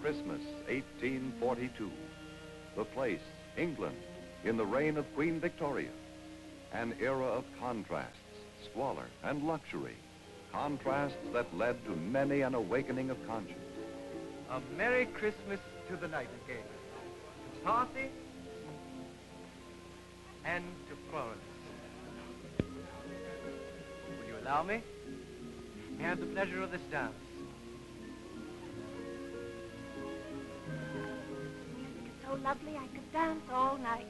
Christmas, 1842. The place, England, in the reign of Queen Victoria. An era of contrasts, squalor, and luxury. Contrasts that led to many an awakening of conscience. A Merry Christmas to the Nightingale, to Cathy, and to Florence. Will you allow me? I have the pleasure of this dance. Music is so lovely, I could dance all night.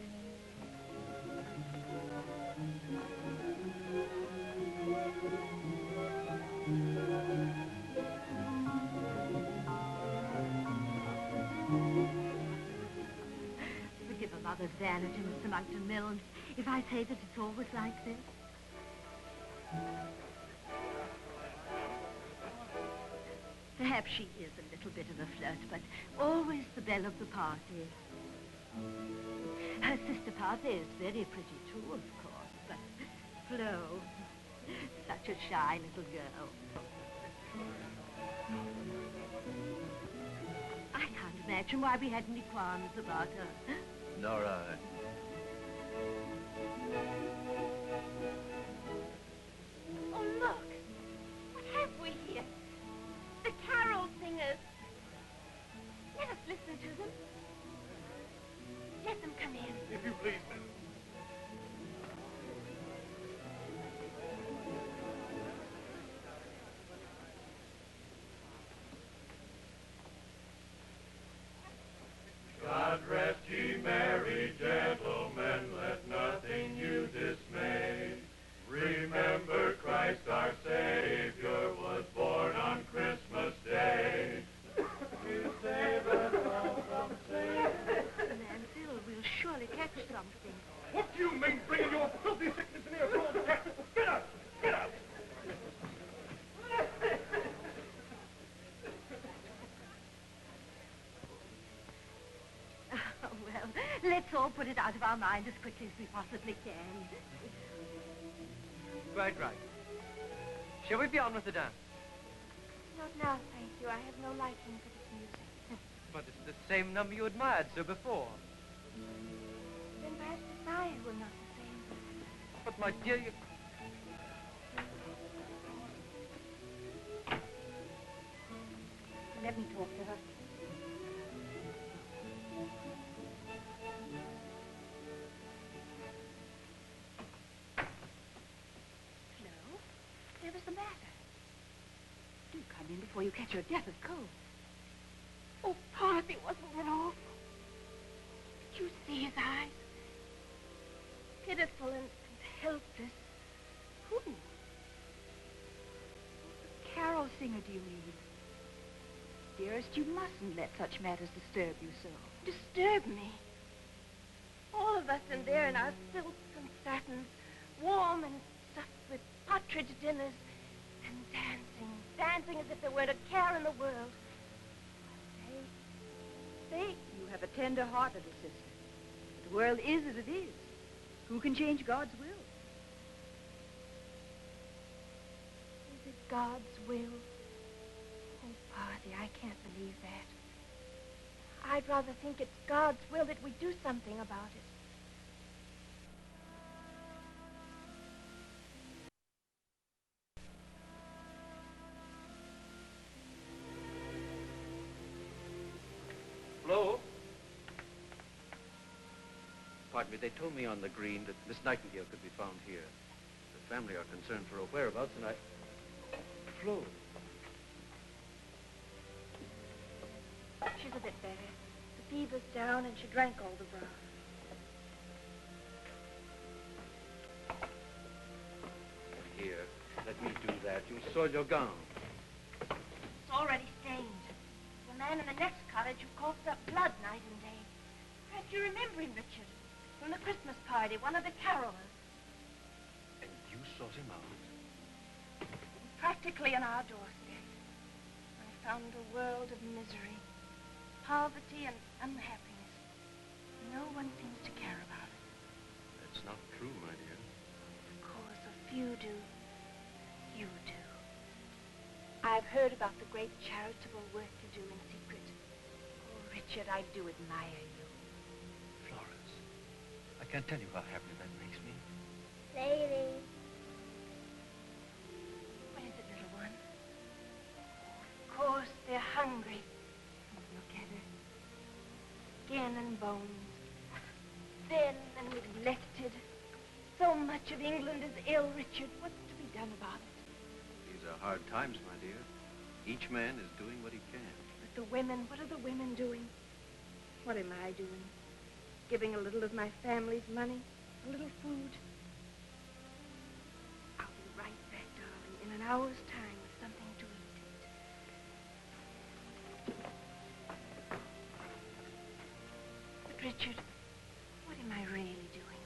Forgive a mother's vanity, Mr. Monckton Milnes, if I say that it's always like this. Perhaps she is a little bit of a flirt, but always the belle of the party. Her sister Cathy is very pretty too, of course, but Flo, such a shy little girl. I can't imagine why we had any qualms about her. Nor I. Oh, look. What have we here? The carol singers. Let us listen to them. Let them come in. If you please, ma'am. God rest ye merry gentlemen, let nothing you dismay. Remember Christ our Savior was born on Christmas Day. To save us all from sin. Manville will surely catch something. What do you mean bringing your filthy sickness in here for all practice? Get out! Get out! Oh, well, let's all put it out of our mind as quickly as we possibly can. Quite right. Shall we be on with the dance? Not now, thank you. I have no liking for this music. But it's the same number you admired so before. Then perhaps the sighs were not the same. But my dear, you... Let me talk to her. Flo, what was the matter? Do come in before you catch your death of cold. Oh, Cathy, wasn't that awful? Did you see his eyes? Pitiful and helpless. Who? The carol singer, do you mean? Dearest, you mustn't let such matters disturb you so. Disturb me. All of us in there in our silks and satins, warm and stuffed with partridge dinners, and dancing as if there weren't a care in the world. Say, You have a tender heart, little sister. The world is as it is. Who can change God's will? is it God's will? Oh, Cathy, I can't believe that. I'd rather think it's God's will that we do something about it. Flo? Pardon me, they told me on the green that Miss Nightingale could be found here. The family are concerned for her whereabouts, and I... Flo. She's a bit better. The fever's down and she drank all the broth. Here, let me do that. You soiled your gown. It's already stained. The man in the next cottage who coughs up blood night and day. Perhaps you remember him, Richard, from the Christmas party, one of the carolers. And you sought him out? Practically on our doorstep. I found a world of misery, poverty and unhappiness. No one seems to care about it. That's not true, my dear. Of course, a few do. You do. I've heard about the great charitable work you do in secret. Richard, I do admire you. Florence, I can't tell you how happy that makes me. Lady. What is it, little one? Of course, they're hungry. Look at her. Skin and bones. Thin and neglected. So much of England is ill, Richard. What's to be done about it? These are hard times, my dear. Each man is doing what he can. But the women, what are the women doing? What am I doing? Giving a little of my family's money, a little food. I'll be right back, darling, in an hour's time with something to eat. But, Richard, what am I really doing?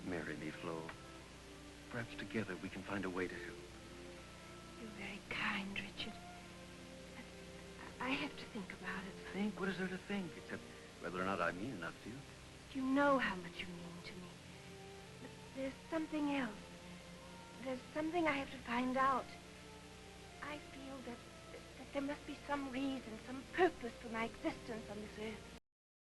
Marry me, Flo. Perhaps together we can find a way to help. You're very kind, Richard. But I have to think about it. Think? What is there to think, except whether or not I mean enough to you? You know how much you mean to me. But there's something else. There's something I have to find out. I feel that there must be some reason, some purpose for my existence on this earth.